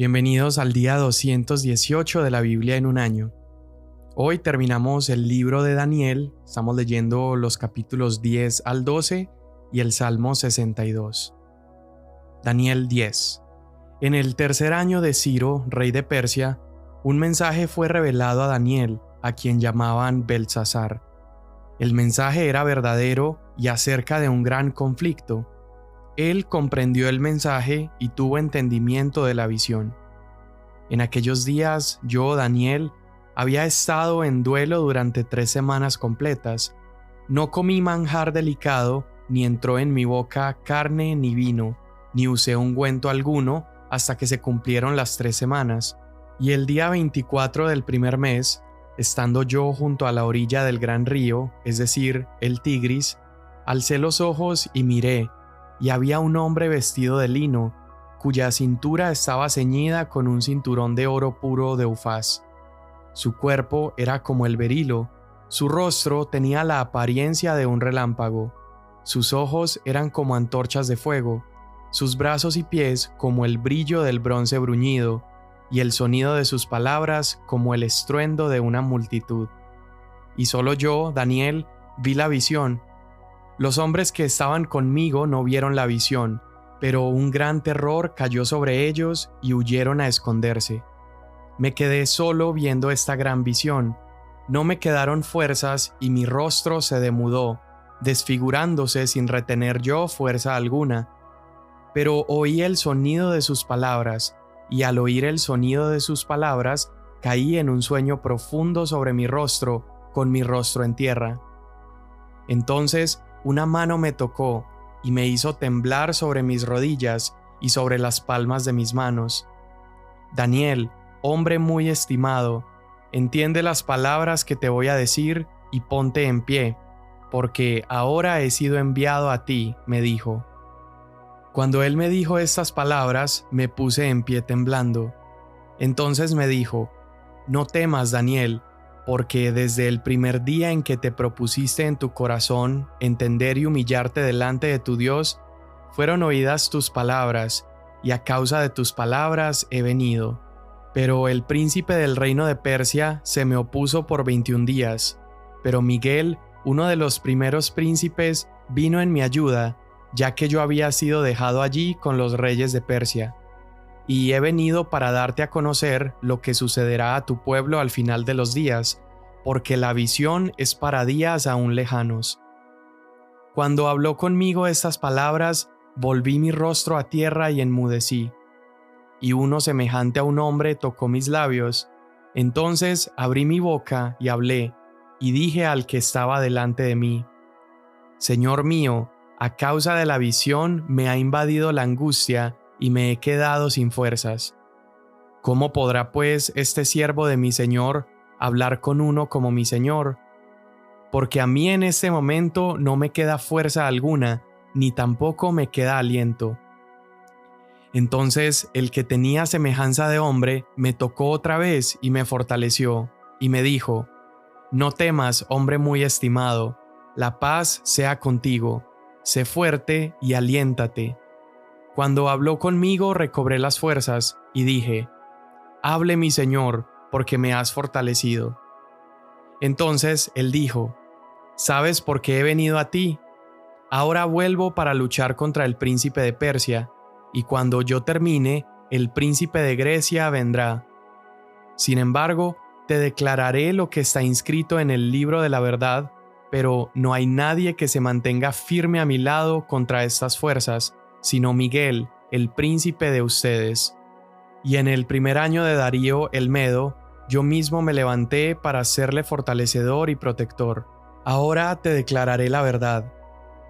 Bienvenidos al día 218 de la Biblia en un año. Hoy terminamos el libro de Daniel, estamos leyendo los capítulos 10 al 12 y el Salmo 62. Daniel 10. En el tercer año de Ciro, rey de Persia, un mensaje fue revelado a Daniel, a quien llamaban Beltsasar. El mensaje era verdadero y acerca de un gran conflicto. Él comprendió el mensaje y tuvo entendimiento de la visión. En aquellos días yo, Daniel, había estado en duelo durante 3 semanas completas. No comí manjar delicado, ni entró en mi boca carne ni vino, ni usé ungüento alguno hasta que se cumplieron las 3 semanas. Y el día 24 del primer mes, estando yo junto a la orilla del gran río, es decir, el Tigris, alcé los ojos y miré, y había un hombre vestido de lino, cuya cintura estaba ceñida con un cinturón de oro puro de Ufaz. Su cuerpo era como el berilo, su rostro tenía la apariencia de un relámpago, sus ojos eran como antorchas de fuego, sus brazos y pies como el brillo del bronce bruñido, y el sonido de sus palabras como el estruendo de una multitud. Y solo yo, Daniel, vi la visión. Los hombres que estaban conmigo no vieron la visión, pero un gran terror cayó sobre ellos y huyeron a esconderse. Me quedé solo viendo esta gran visión. No me quedaron fuerzas y mi rostro se demudó, desfigurándose sin retener yo fuerza alguna. Pero oí el sonido de sus palabras, y al oír el sonido de sus palabras, caí en un sueño profundo sobre mi rostro, con mi rostro en tierra. Entonces una mano me tocó, y me hizo temblar sobre mis rodillas y sobre las palmas de mis manos. Daniel, hombre muy estimado, entiende las palabras que te voy a decir y ponte en pie, porque ahora he sido enviado a ti, me dijo. Cuando él me dijo estas palabras, me puse en pie temblando. Entonces me dijo: No temas, Daniel, porque desde el primer día en que te propusiste en tu corazón entender y humillarte delante de tu Dios, fueron oídas tus palabras, y a causa de tus palabras he venido. Pero el príncipe del reino de Persia se me opuso por 21 días, pero Miguel, uno de los primeros príncipes, vino en mi ayuda, ya que yo había sido dejado allí con los reyes de Persia. Y he venido para darte a conocer lo que sucederá a tu pueblo al final de los días, porque la visión es para días aún lejanos. Cuando habló conmigo estas palabras, volví mi rostro a tierra y enmudecí. Y uno semejante a un hombre tocó mis labios. Entonces abrí mi boca y hablé, y dije al que estaba delante de mí: Señor mío, a causa de la visión me ha invadido la angustia, y me he quedado sin fuerzas. ¿Cómo podrá pues este siervo de mi Señor hablar con uno como mi Señor? Porque a mí en este momento no me queda fuerza alguna, ni tampoco me queda aliento. Entonces el que tenía semejanza de hombre me tocó otra vez y me fortaleció, y me dijo: No temas, hombre muy estimado, la paz sea contigo, sé fuerte y aliéntate. Cuando habló conmigo recobré las fuerzas, y dije: Hable mi Señor, porque me has fortalecido. Entonces él dijo: ¿Sabes por qué he venido a ti? Ahora vuelvo para luchar contra el príncipe de Persia, y cuando yo termine, el príncipe de Grecia vendrá. Sin embargo, te declararé lo que está inscrito en el libro de la verdad, pero no hay nadie que se mantenga firme a mi lado contra estas fuerzas, sino Miguel, el príncipe de ustedes. Y en el primer año de Darío el Medo, yo mismo me levanté para serle fortalecedor y protector. Ahora te declararé la verdad.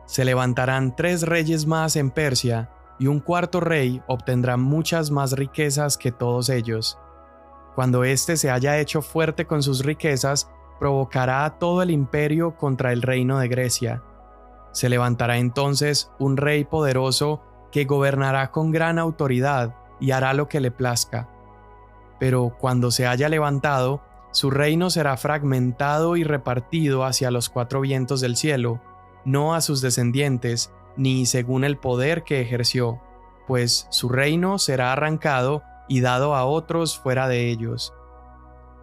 Se levantarán 3 reyes más en Persia, y un cuarto rey obtendrá muchas más riquezas que todos ellos. Cuando éste se haya hecho fuerte con sus riquezas, provocará a todo el imperio contra el reino de Grecia. Se levantará entonces un rey poderoso que gobernará con gran autoridad y hará lo que le plazca. Pero cuando se haya levantado, su reino será fragmentado y repartido hacia los 4 vientos del cielo, no a sus descendientes, ni según el poder que ejerció, pues su reino será arrancado y dado a otros fuera de ellos.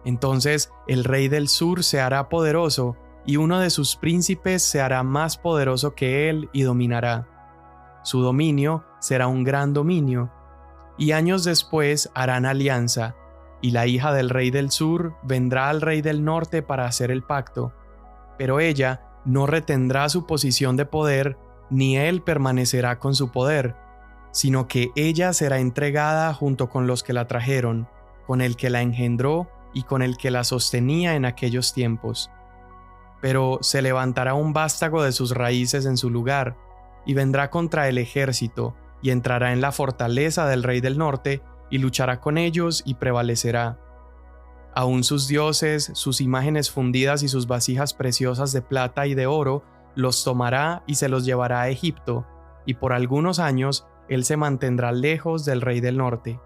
Entonces el rey del sur se hará poderoso, y uno de sus príncipes se hará más poderoso que él y dominará. Su dominio será un gran dominio, y años después harán alianza, y la hija del rey del sur vendrá al rey del norte para hacer el pacto, pero ella no retendrá su posición de poder, ni él permanecerá con su poder, sino que ella será entregada junto con los que la trajeron, con el que la engendró y con el que la sostenía en aquellos tiempos. Pero se levantará un vástago de sus raíces en su lugar, y vendrá contra el ejército, y entrará en la fortaleza del rey del norte, y luchará con ellos y prevalecerá. Aún sus dioses, sus imágenes fundidas y sus vasijas preciosas de plata y de oro, los tomará y se los llevará a Egipto, y por algunos años él se mantendrá lejos del rey del norte.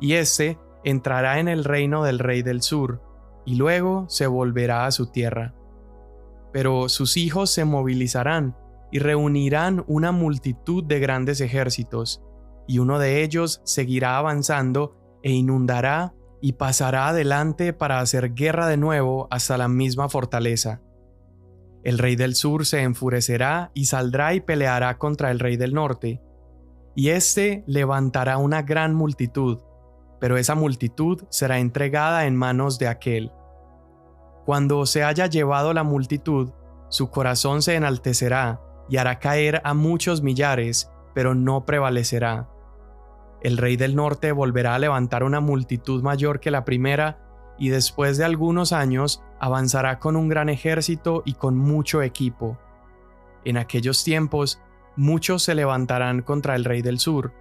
Y éste entrará en el reino del rey del sur, y luego se volverá a su tierra. Pero sus hijos se movilizarán y reunirán una multitud de grandes ejércitos, y uno de ellos seguirá avanzando e inundará y pasará adelante para hacer guerra de nuevo hasta la misma fortaleza. El rey del sur se enfurecerá y saldrá y peleará contra el rey del norte, y éste levantará una gran multitud, pero esa multitud será entregada en manos de aquel. Cuando se haya llevado la multitud, su corazón se enaltecerá y hará caer a muchos millares, pero no prevalecerá. El rey del norte volverá a levantar una multitud mayor que la primera, y después de algunos años avanzará con un gran ejército y con mucho equipo. En aquellos tiempos, muchos se levantarán contra el rey del sur.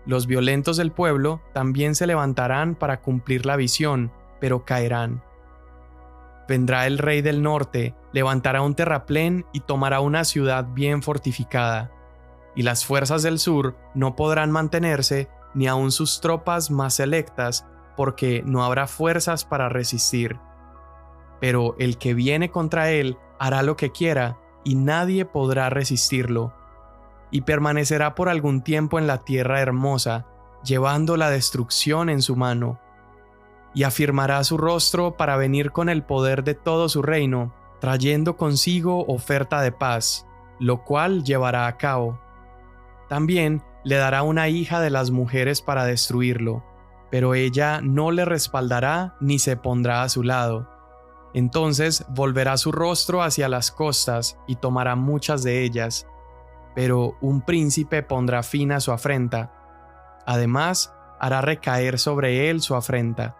Los violentos del pueblo también se levantarán para cumplir la visión, pero caerán. Vendrá el rey del norte, levantará un terraplén y tomará una ciudad bien fortificada. Y las fuerzas del sur no podrán mantenerse, ni aun sus tropas más selectas, porque no habrá fuerzas para resistir. Pero el que viene contra él hará lo que quiera, y nadie podrá resistirlo. Y permanecerá por algún tiempo en la tierra hermosa, llevando la destrucción en su mano. Y afirmará su rostro para venir con el poder de todo su reino, trayendo consigo oferta de paz, lo cual llevará a cabo. También le dará una hija de las mujeres para destruirlo, pero ella no le respaldará ni se pondrá a su lado. Entonces volverá su rostro hacia las costas y tomará muchas de ellas, pero un príncipe pondrá fin a su afrenta. Además, hará recaer sobre él su afrenta.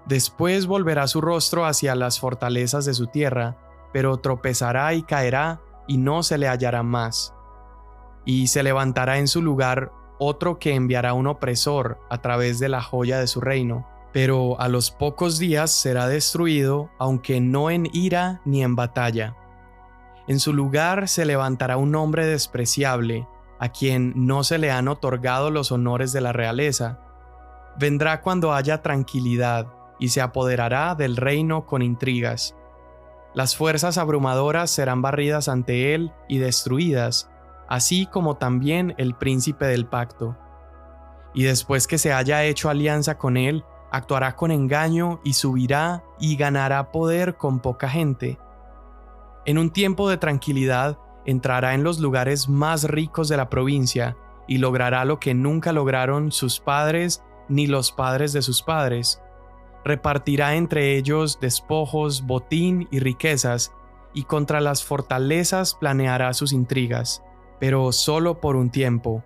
Después volverá su rostro hacia las fortalezas de su tierra, pero tropezará y caerá, y no se le hallará más. Y se levantará en su lugar otro que enviará un opresor a través de la joya de su reino, pero a los pocos días será destruido, aunque no en ira ni en batalla. En su lugar se levantará un hombre despreciable, a quien no se le han otorgado los honores de la realeza. Vendrá cuando haya tranquilidad, y se apoderará del reino con intrigas. Las fuerzas abrumadoras serán barridas ante él y destruidas, así como también el príncipe del pacto. Y después que se haya hecho alianza con él, actuará con engaño y subirá y ganará poder con poca gente. En un tiempo de tranquilidad, entrará en los lugares más ricos de la provincia y logrará lo que nunca lograron sus padres ni los padres de sus padres. Repartirá entre ellos despojos, botín y riquezas, y contra las fortalezas planeará sus intrigas, pero solo por un tiempo.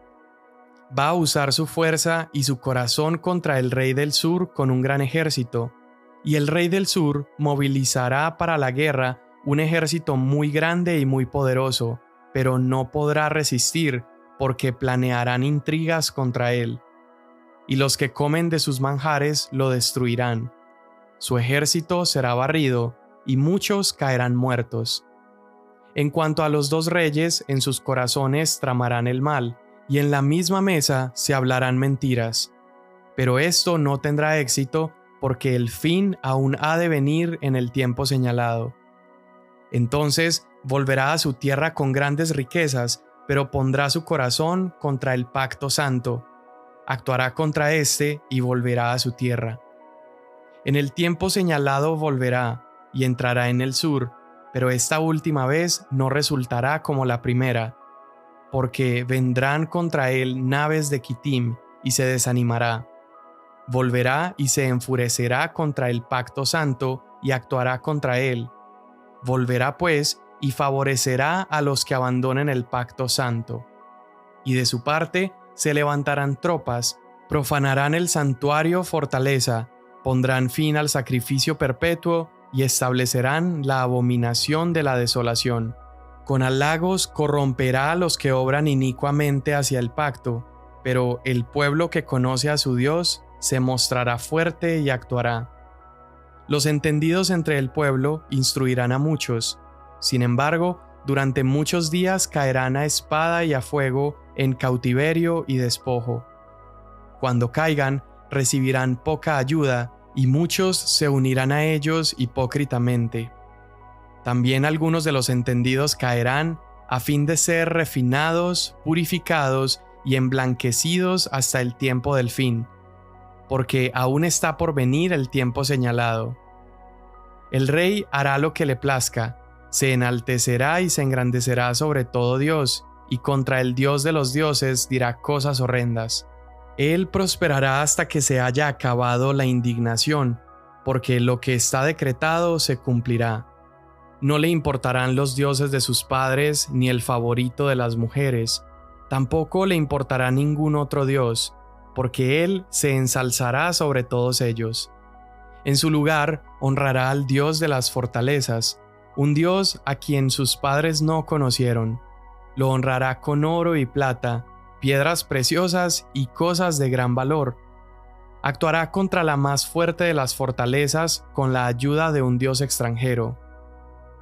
Va a usar su fuerza y su corazón contra el rey del sur con un gran ejército, y el rey del sur movilizará para la guerra un ejército muy grande y muy poderoso, pero no podrá resistir porque planearán intrigas contra él. Y los que comen de sus manjares lo destruirán. Su ejército será barrido, y muchos caerán muertos. En cuanto a los dos reyes, en sus corazones tramarán el mal, y en la misma mesa se hablarán mentiras. Pero esto no tendrá éxito, porque el fin aún ha de venir en el tiempo señalado. Entonces volverá a su tierra con grandes riquezas, pero pondrá su corazón contra el pacto santo. actuará contra éste y volverá a su tierra. En el tiempo señalado volverá y entrará en el sur, pero esta última vez no resultará como la primera, porque vendrán contra él naves de Quitim y se desanimará. Volverá y se enfurecerá contra el pacto santo y actuará contra él. Volverá pues y favorecerá a los que abandonen el pacto santo. Y de su parte se levantarán tropas, profanarán el santuario fortaleza, pondrán fin al sacrificio perpetuo y establecerán la abominación de la desolación. Con halagos corromperá a los que obran inicuamente hacia el pacto, pero el pueblo que conoce a su Dios se mostrará fuerte y actuará. Los entendidos entre el pueblo instruirán a muchos. Sin embargo, durante muchos días caerán a espada y a fuego en cautiverio y despojo. Cuando caigan, recibirán poca ayuda, y muchos se unirán a ellos hipócritamente. También algunos de los entendidos caerán, a fin de ser refinados, purificados y emblanquecidos hasta el tiempo del fin, porque aún está por venir el tiempo señalado. El rey hará lo que le plazca, se enaltecerá y se engrandecerá sobre todo Dios, y contra el Dios de los dioses dirá cosas horrendas. Él prosperará hasta que se haya acabado la indignación, porque lo que está decretado se cumplirá. No le importarán los dioses de sus padres ni el favorito de las mujeres, tampoco le importará ningún otro dios, porque él se ensalzará sobre todos ellos. En su lugar honrará al Dios de las fortalezas, un Dios a quien sus padres no conocieron. Lo honrará con oro y plata, piedras preciosas y cosas de gran valor. Actuará contra la más fuerte de las fortalezas con la ayuda de un Dios extranjero.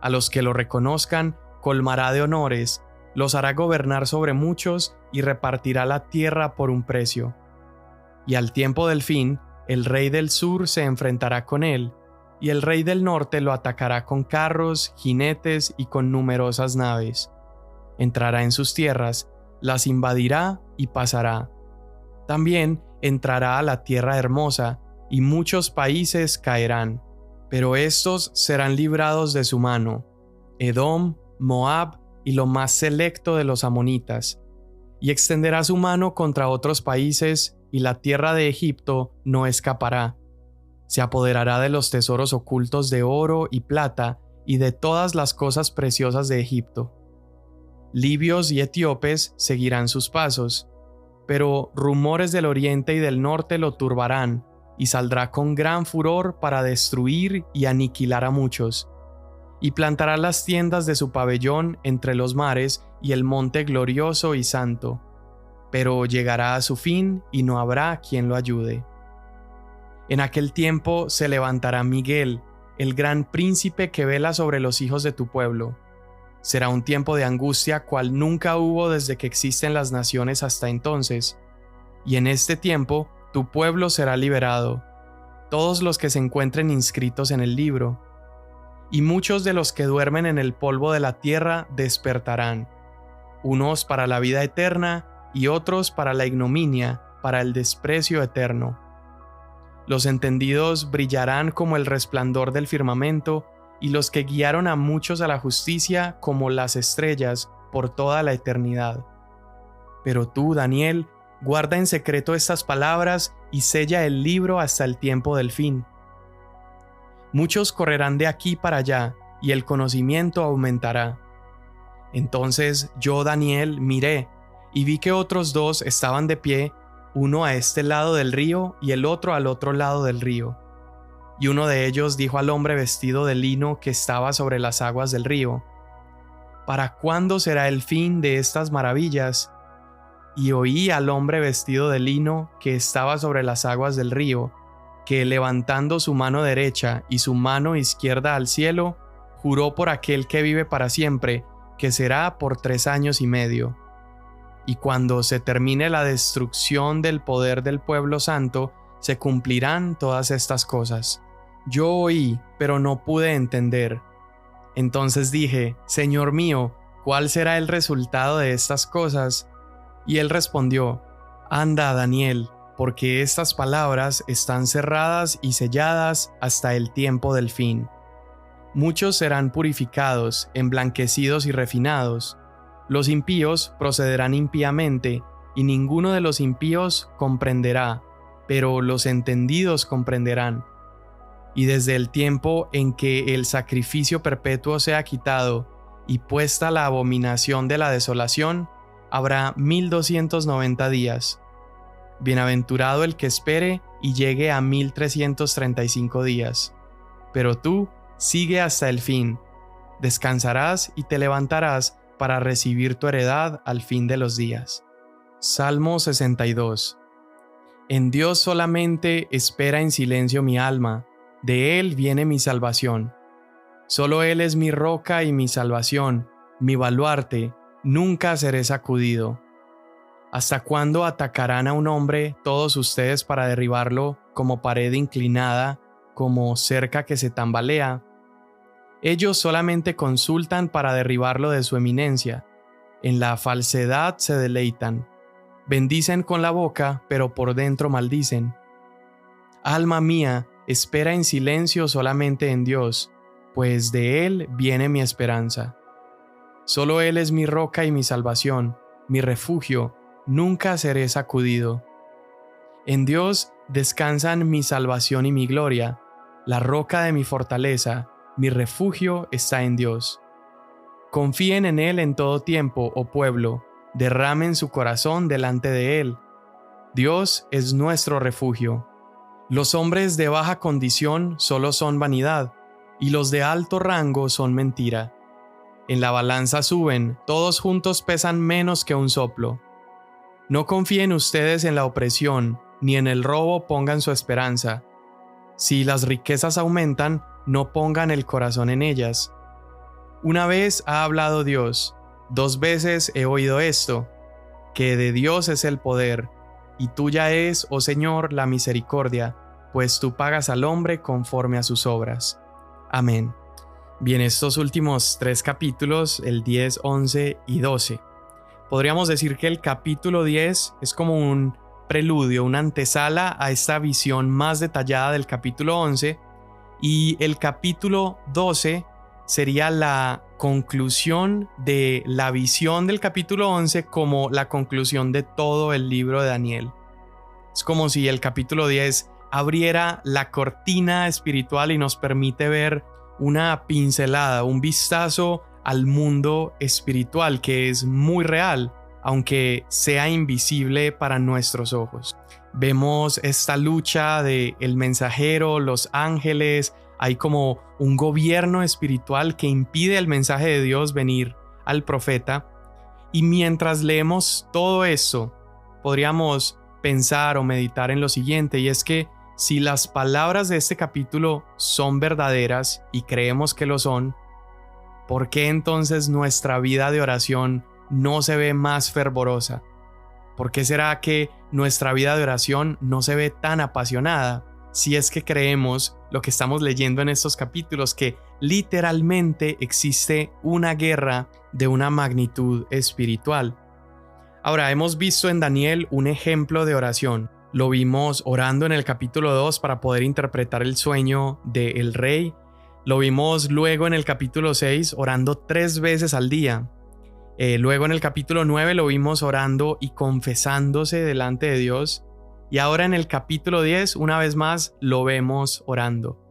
A los que lo reconozcan, colmará de honores, los hará gobernar sobre muchos y repartirá la tierra por un precio. Y al tiempo del fin, el rey del sur se enfrentará con él, y el rey del norte lo atacará con carros, jinetes y con numerosas naves. Entrará en sus tierras, las invadirá y pasará. También entrará a la tierra hermosa, y muchos países caerán, pero estos serán librados de su mano: Edom, Moab y lo más selecto de los amonitas. Y extenderá su mano contra otros países, y la tierra de Egipto no escapará. Se apoderará de los tesoros ocultos de oro y plata, y de todas las cosas preciosas de Egipto. Libios y etíopes seguirán sus pasos, pero rumores del oriente y del norte lo turbarán, y saldrá con gran furor para destruir y aniquilar a muchos. Y plantará las tiendas de su pabellón entre los mares y el monte glorioso y santo, pero llegará a su fin y no habrá quien lo ayude. En aquel tiempo se levantará Miguel, el gran príncipe que vela sobre los hijos de tu pueblo. Será un tiempo de angustia cual nunca hubo desde que existen las naciones hasta entonces, y en este tiempo tu pueblo será liberado, todos los que se encuentren inscritos en el libro. Y muchos de los que duermen en el polvo de la tierra despertarán, unos para la vida eterna y otros para la ignominia, para el desprecio eterno. Los entendidos brillarán como el resplandor del firmamento, y los que guiaron a muchos a la justicia como las estrellas por toda la eternidad. Pero tú, Daniel, guarda en secreto estas palabras y sella el libro hasta el tiempo del fin. Muchos correrán de aquí para allá, y el conocimiento aumentará. Entonces yo, Daniel, miré, y vi que otros dos estaban de pie, uno a este lado del río y el otro al otro lado del río. Y uno de ellos dijo al hombre vestido de lino que estaba sobre las aguas del río: ¿Para cuándo será el fin de estas maravillas? Y oí al hombre vestido de lino que estaba sobre las aguas del río, que levantando su mano derecha y su mano izquierda al cielo, juró por aquel que vive para siempre, que será por 3 años y medio. Y cuando se termine la destrucción del poder del pueblo santo, se cumplirán todas estas cosas. Yo oí, pero no pude entender. Entonces dije: Señor mío, ¿cuál será el resultado de estas cosas? Y él respondió: Anda, Daniel, porque estas palabras están cerradas y selladas hasta el tiempo del fin. Muchos serán purificados, emblanquecidos y refinados. Los impíos procederán impíamente, y ninguno de los impíos comprenderá, pero los entendidos comprenderán. Y desde el tiempo en que el sacrificio perpetuo sea quitado y puesta la abominación de la desolación, habrá 1290 días. Bienaventurado el que espere y llegue a 1335 días. Pero tú sigue hasta el fin. Descansarás y te levantarás para recibir tu heredad al fin de los días. Salmo 62. En Dios solamente espera en silencio mi alma, de Él viene mi salvación. Solo Él es mi roca y mi salvación, mi baluarte, nunca seré sacudido. ¿Hasta cuándo atacarán a un hombre todos ustedes para derribarlo como pared inclinada, como cerca que se tambalea? Ellos solamente consultan para derribarlo de su eminencia. En la falsedad se deleitan. Bendicen con la boca, pero por dentro maldicen. Alma mía, espera en silencio solamente en Dios, pues de Él viene mi esperanza. Solo Él es mi roca y mi salvación, mi refugio, nunca seré sacudido. En Dios descansan mi salvación y mi gloria, la roca de mi fortaleza, mi refugio está en Dios. Confíen en Él en todo tiempo, oh pueblo, derramen su corazón delante de Él. Dios es nuestro refugio. Los hombres de baja condición solo son vanidad, y los de alto rango son mentira. En la balanza suben, todos juntos pesan menos que un soplo. No confíen ustedes en la opresión, ni en el robo pongan su esperanza. Si las riquezas aumentan, no pongan el corazón en ellas. Una vez ha hablado Dios, 2 veces he oído esto, que de Dios es el poder, y tuya es, oh Señor, la misericordia, pues tú pagas al hombre conforme a sus obras. Amén. Bien, estos últimos 3 capítulos, el 10, 11 y 12. Podríamos decir que el capítulo 10 es como un preludio, una antesala a esta visión más detallada del capítulo 11, y el capítulo 12 sería la conclusión de la visión del capítulo 11 como la conclusión de todo el libro de Daniel. Es como si el capítulo 10 abriera la cortina espiritual y nos permite ver una pincelada, un vistazo al mundo espiritual que es muy real, aunque sea invisible para nuestros ojos. Vemos esta lucha de el mensajero, los ángeles, hay como un gobierno espiritual que impide al mensaje de Dios venir al profeta. Y mientras leemos todo eso, podríamos pensar o meditar en lo siguiente, y es que si las palabras de este capítulo son verdaderas y creemos que lo son, ¿por qué entonces nuestra vida de oración no se ve más fervorosa? ¿Por qué será que nuestra vida de oración no se ve tan apasionada? Si es que creemos lo que estamos leyendo en estos capítulos, que literalmente existe una guerra de una magnitud espiritual. Ahora, hemos visto en Daniel un ejemplo de oración. Lo vimos orando en el capítulo 2 para poder interpretar el sueño del rey. Lo vimos luego en el capítulo 6 orando 3 veces al día. Luego en el capítulo 9 lo vimos orando y confesándose delante de Dios. Y ahora en el capítulo 10, una vez más, lo vemos orando.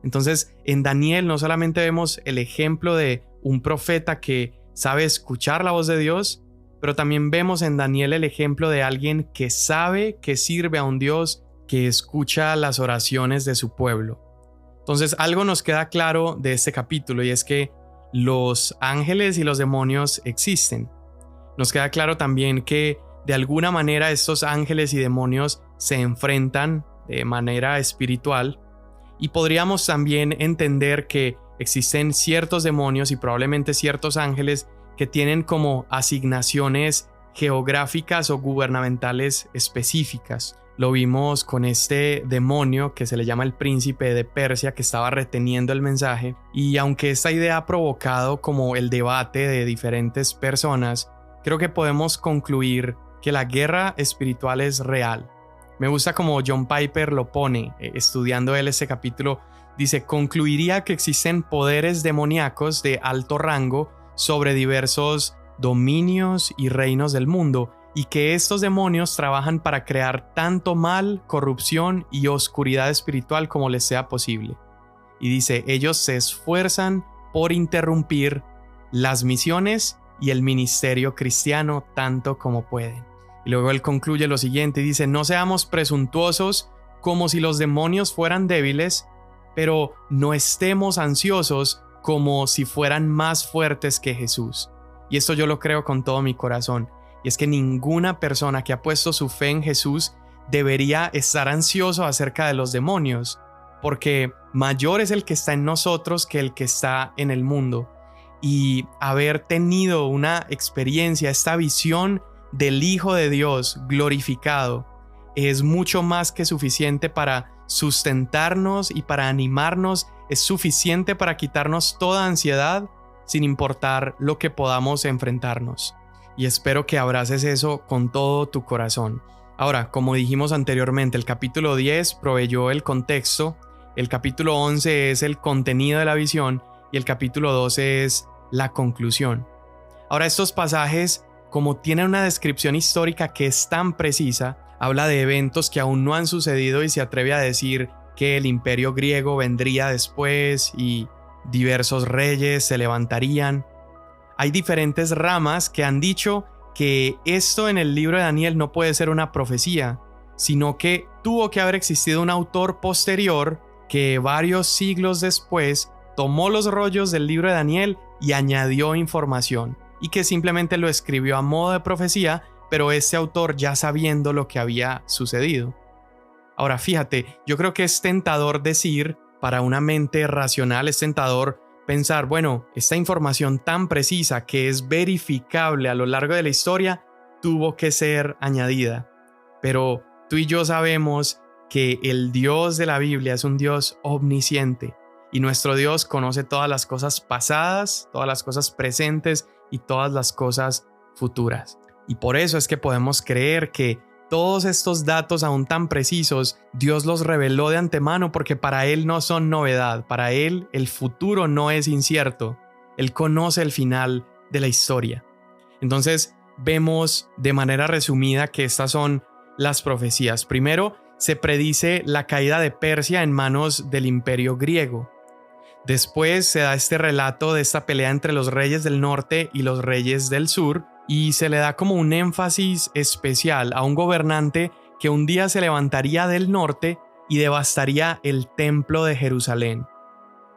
Entonces, en Daniel no solamente vemos el ejemplo de un profeta que sabe escuchar la voz de Dios, pero también vemos en Daniel el ejemplo de alguien que sabe que sirve a un Dios que escucha las oraciones de su pueblo. Entonces, algo nos queda claro de este capítulo, y es que los ángeles y los demonios existen. Nos queda claro también que de alguna manera estos ángeles y demonios se enfrentan de manera espiritual, y podríamos también entender que existen ciertos demonios y probablemente ciertos ángeles que tienen como asignaciones geográficas o gubernamentales específicas. Lo vimos con este demonio que se le llama el príncipe de Persia, que estaba reteniendo el mensaje, y aunque esta idea ha provocado como el debate de diferentes personas, creo que podemos concluir que la guerra espiritual es real. Me gusta como John Piper lo pone, estudiando él este capítulo. Dice, concluiría que existen poderes demoníacos de alto rango sobre diversos dominios y reinos del mundo, y que estos demonios trabajan para crear tanto mal, corrupción y oscuridad espiritual como les sea posible. Y dice, ellos se esfuerzan por interrumpir las misiones y el ministerio cristiano tanto como pueden. Y luego él concluye lo siguiente, dice, no seamos presuntuosos como si los demonios fueran débiles, pero no estemos ansiosos como si fueran más fuertes que Jesús. Y esto yo lo creo con todo mi corazón. Y es que ninguna persona que ha puesto su fe en Jesús debería estar ansioso acerca de los demonios, porque mayor es el que está en nosotros que el que está en el mundo. Y haber tenido una experiencia, esta visión del Hijo de Dios glorificado, es mucho más que suficiente para sustentarnos y para animarnos, es suficiente para quitarnos toda ansiedad sin importar lo que podamos enfrentarnos. Y espero que abraces eso con todo tu corazón. Ahora, como dijimos anteriormente, el capítulo 10 proveyó el contexto, el capítulo 11 es el contenido de la visión y el capítulo 12 es la conclusión. Ahora, estos pasajes, como tienen una descripción histórica que es tan precisa, habla de eventos que aún no han sucedido y se atreve a decir que el imperio griego vendría después y diversos reyes se levantarían. Hay diferentes ramas que han dicho que esto en el libro de Daniel no puede ser una profecía, sino que tuvo que haber existido un autor posterior que varios siglos después tomó los rollos del libro de Daniel y añadió información, y que simplemente lo escribió a modo de profecía, pero este autor ya sabiendo lo que había sucedido. Ahora fíjate, yo creo que es tentador decir, para una mente racional es tentador pensar, bueno, esta información tan precisa que es verificable a lo largo de la historia tuvo que ser añadida. Pero tú y yo sabemos que el Dios de la Biblia es un Dios omnisciente y nuestro Dios conoce todas las cosas pasadas, todas las cosas presentes y todas las cosas futuras. Y por eso es que podemos creer que todos estos datos aún tan precisos, Dios los reveló de antemano porque para Él no son novedad, para Él el futuro no es incierto, Él conoce el final de la historia. Entonces vemos de manera resumida que estas son las profecías. Primero, se predice la caída de Persia en manos del imperio griego. Después se da este relato de esta pelea entre los reyes del norte y los reyes del sur, y se le da como un énfasis especial a un gobernante que un día se levantaría del norte y devastaría el templo de Jerusalén.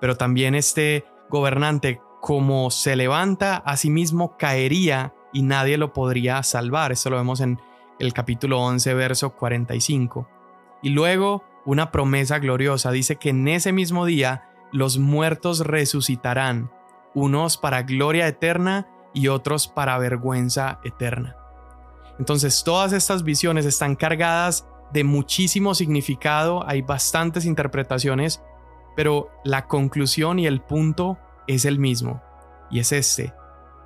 Pero también este gobernante, como se levanta, asimismo caería y nadie lo podría salvar. Esto lo vemos en el capítulo 11, verso 45. Y luego una promesa gloriosa dice que en ese mismo día los muertos resucitarán, unos para gloria eterna y otros para vergüenza eterna. Entonces todas estas visiones están cargadas de muchísimo significado, hay bastantes interpretaciones, pero la conclusión y el punto es el mismo, y es este: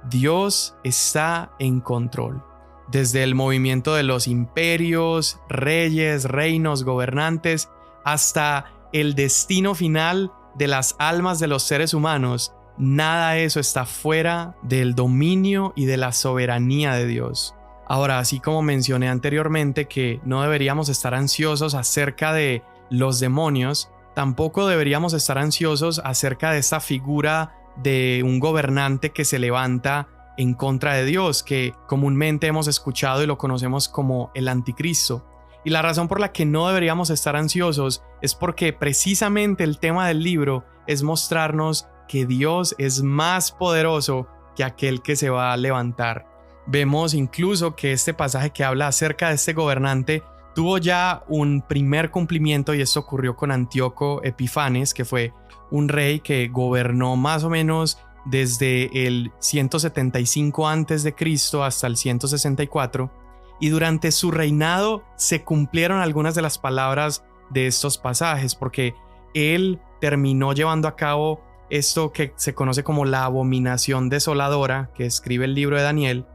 Dios está en control. Desde el movimiento de los imperios, reyes, reinos, gobernantes, hasta el destino final de las almas de los seres humanos, nada de eso está fuera del dominio y de la soberanía de Dios. Ahora, así como mencioné anteriormente que no deberíamos estar ansiosos acerca de los demonios, tampoco deberíamos estar ansiosos acerca de esta figura de un gobernante que se levanta en contra de Dios, que comúnmente hemos escuchado y lo conocemos como el anticristo. Y la razón por la que no deberíamos estar ansiosos es porque precisamente el tema del libro es mostrarnos que Dios es más poderoso que aquel que se va a levantar. Vemos incluso que este pasaje que habla acerca de este gobernante tuvo ya un primer cumplimiento, y esto ocurrió con Antíoco Epifanes, que fue un rey que gobernó más o menos desde el 175 a.C. hasta el 164, y durante su reinado se cumplieron algunas de las palabras de estos pasajes, porque él terminó llevando a cabo esto que se conoce como la abominación desoladora que escribe el libro de Daniel,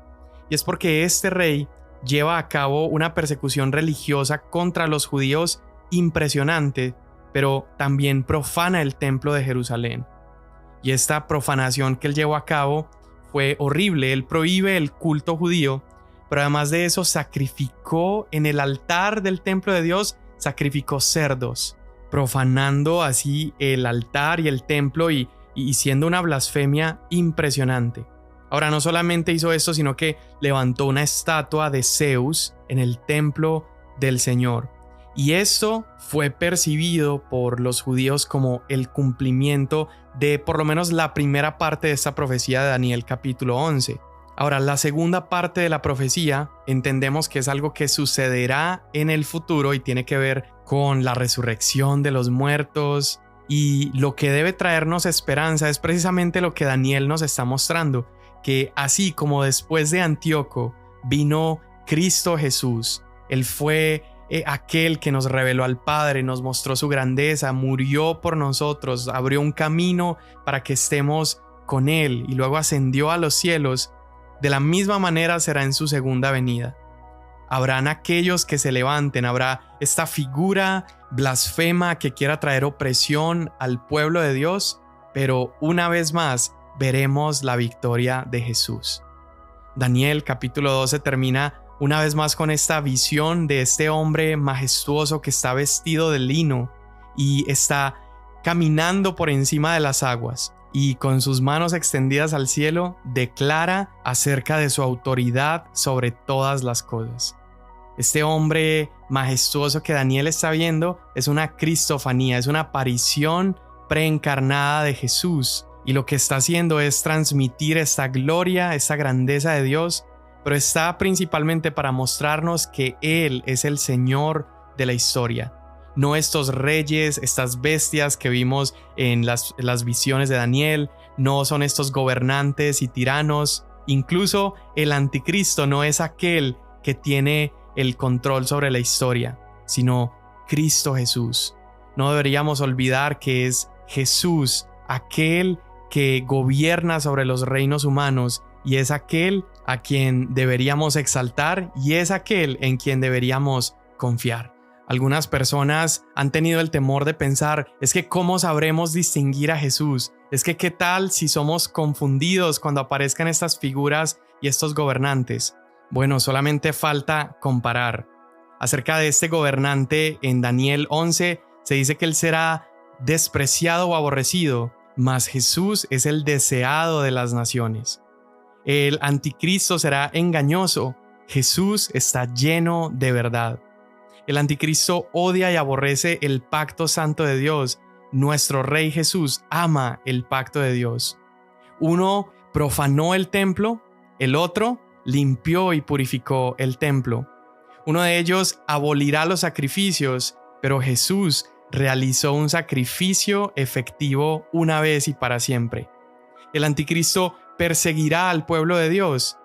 y es porque este rey lleva a cabo una persecución religiosa contra los judíos impresionante, pero también profana el templo de Jerusalén. Y esta profanación que él llevó a cabo fue horrible. Él prohíbe el culto judío, pero además de eso sacrificó en el altar del templo de Dios, sacrificó cerdos, profanando así el altar y el templo y siendo una blasfemia impresionante. Ahora, no solamente hizo esto, sino que levantó una estatua de Zeus en el templo del Señor. Y esto fue percibido por los judíos como el cumplimiento de por lo menos la primera parte de esta profecía de Daniel capítulo 11. Ahora, la segunda parte de la profecía entendemos que es algo que sucederá en el futuro y tiene que ver con la resurrección de los muertos, y lo que debe traernos esperanza es precisamente lo que Daniel nos está mostrando, que así como después de Antíoco vino Cristo Jesús, Él fue aquel que nos reveló al Padre, nos mostró su grandeza, murió por nosotros, abrió un camino para que estemos con Él y luego ascendió a los cielos. De la misma manera será en su segunda venida. Habrán aquellos que se levanten, habrá esta figura blasfema que quiera traer opresión al pueblo de Dios, pero una vez más veremos la victoria de Jesús. Daniel capítulo 12 termina una vez más con esta visión de este hombre majestuoso que está vestido de lino y está caminando por encima de las aguas, y con sus manos extendidas al cielo declara acerca de su autoridad sobre todas las cosas. Este hombre majestuoso que Daniel está viendo es una cristofanía, es una aparición preencarnada de Jesús, y lo que está haciendo es transmitir esta gloria, esta grandeza de Dios, pero está principalmente para mostrarnos que Él es el Señor de la historia. No estos reyes, estas bestias que vimos en las visiones de Daniel, no son estos gobernantes y tiranos. Incluso el anticristo no es aquel que tiene el control sobre la historia, sino Cristo Jesús. No deberíamos olvidar que es Jesús aquel que gobierna sobre los reinos humanos, y es aquel a quien deberíamos exaltar y es aquel en quien deberíamos confiar. Algunas personas han tenido el temor de pensar, es que ¿cómo sabremos distinguir a Jesús? Es que ¿qué tal si somos confundidos cuando aparezcan estas figuras y estos gobernantes? Bueno, solamente falta comparar. Acerca de este gobernante en Daniel 11 se dice que él será despreciado o aborrecido, mas Jesús es el deseado de las naciones. El anticristo será engañoso, Jesús está lleno de verdad. El anticristo odia y aborrece el pacto santo de Dios. Nuestro Rey Jesús ama el pacto de Dios. Uno profanó el templo, el otro limpió y purificó el templo. Uno de ellos abolirá los sacrificios, pero Jesús realizó un sacrificio efectivo una vez y para siempre. El anticristo perseguirá al pueblo de Dios,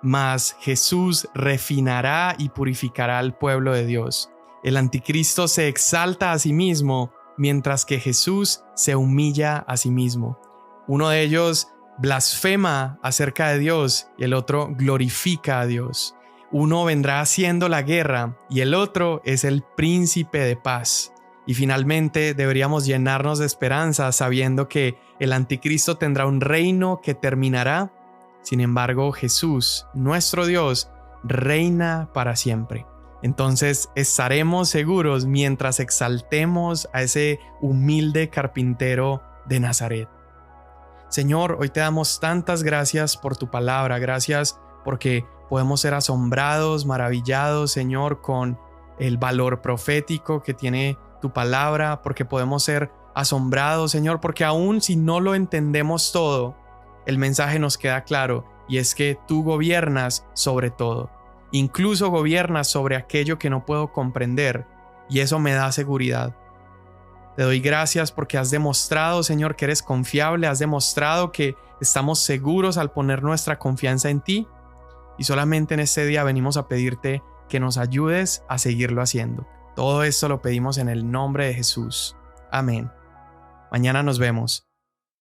mas Jesús refinará y purificará al pueblo de Dios. El anticristo se exalta a sí mismo, mientras que Jesús se humilla a sí mismo. Uno de ellos blasfema acerca de Dios y el otro glorifica a Dios. Uno vendrá haciendo la guerra y el otro es el príncipe de paz. Y finalmente deberíamos llenarnos de esperanza sabiendo que el anticristo tendrá un reino que terminará. Sin embargo, Jesús, nuestro Dios, reina para siempre. Entonces estaremos seguros mientras exaltemos a ese humilde carpintero de Nazaret. Señor, hoy te damos tantas gracias por tu palabra. Gracias porque podemos ser asombrados, maravillados, Señor, con el valor profético que tiene tu palabra, porque podemos ser asombrados, Señor, porque aún si no lo entendemos todo, el mensaje nos queda claro, y es que tú gobiernas sobre todo. Incluso gobiernas sobre aquello que no puedo comprender, y eso me da seguridad. Te doy gracias porque has demostrado, Señor, que eres confiable, has demostrado que estamos seguros al poner nuestra confianza en ti, y solamente en este día venimos a pedirte que nos ayudes a seguirlo haciendo. Todo esto lo pedimos en el nombre de Jesús. Amén. Mañana nos vemos.